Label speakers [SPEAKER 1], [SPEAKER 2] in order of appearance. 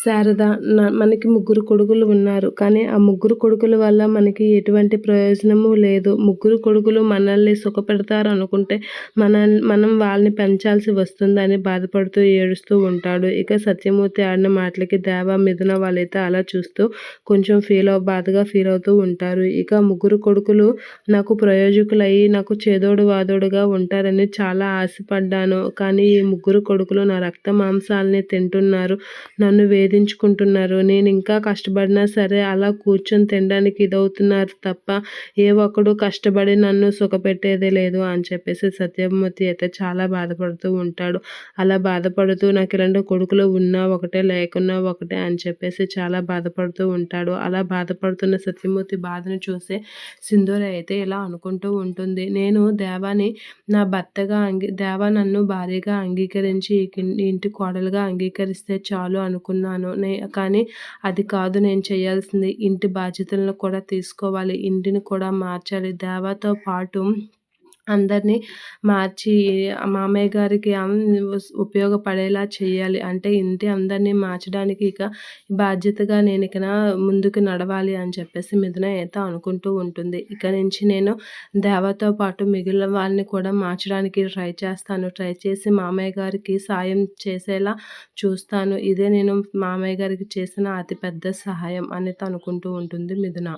[SPEAKER 1] శారద మనకి ముగ్గురు కొడుకులు ఉన్నారు. కానీ ఆ ముగ్గురు కొడుకుల వల్ల మనకి ఎటువంటి ప్రయోజనము లేదు. ముగ్గురు కొడుకులు మనల్ని సుఖపెడతారనుకుంటే మనం వాళ్ళని పెంచాల్సి వస్తుందని బాధపడుతూ ఏడుస్తూ ఉంటాడు. ఇక సత్యమూర్తి ఆడిన మాటలకి దేవ, మిథున వాళ్ళైతే అలా చూస్తూ కొంచెం బాధగా ఫీల్ అవుతూ ఉంటారు. ఇక ముగ్గురు కొడుకులు నాకు ప్రయోజకులయ్యి నాకు చేదోడు వాదోడుగా ఉంటారని చాలా ఆశపడ్డాను. కానీ ఈ ముగ్గురు కొడుకులు నా రక్త మాంసాలని తింటున్నారు. నన్ను వేధించుకుంటున్నారు. నేను ఇంకా కష్టపడినా సరే అలా కూర్చొని తినడానికి ఇదవుతున్నారు తప్ప ఏ ఒక్కడు కష్టపడి నన్ను సుఖపెట్టేదే లేదు అని చెప్పేసి సత్యమూర్తి అయితే చాలా బాధపడుతూ ఉంటాడు. అలా బాధపడుతూ నాకు ఇలాంటి కొడుకులు ఉన్నా ఒకటే లేకున్నా ఒకటే అని చెప్పేసి చాలా బాధపడుతూ ఉంటాడు. అలా బాధపడుతున్న సత్యమూర్తి బాధను చూసి సింధూర అయితే ఇలా అనుకుంటూ ఉంటుంది. నేను దేవాని నా భర్తగా దేవ నన్ను భార్యగా అంగీకరించి ఈ ఇంటి కోడలుగా అంగీకరిస్తే చాలు అనుకున్నాను. కానీ అది కాదు నేను చేయాల్సింది. ఇంటి బాధ్యతలను కూడా తీసుకోవాలి. ఇంటిని కూడా మార్చాలి. దేవాతో పాటు అందరినీ మార్చి మామయ్య గారికి ఉపయోగపడేలా చేయాలి. అంటే ఇంటి అందరినీ మార్చడానికి ఇక బాధ్యతగా నేను ఇక ముందుకు నడవాలి అని చెప్పేసి మిథున అయితే అనుకుంటూ ఉంటుంది. ఇక నుంచి నేను దేవతో పాటు మిగిలిన వాళ్ళని కూడా మార్చడానికి ట్రై చేస్తాను. ట్రై చేసి మామయ్య గారికి సాయం చేసేలా చూస్తాను. ఇదే నేను మామయ్య గారికి చేసిన అతిపెద్ద సహాయం అని అనుకుంటూ ఉంటుంది మిథున.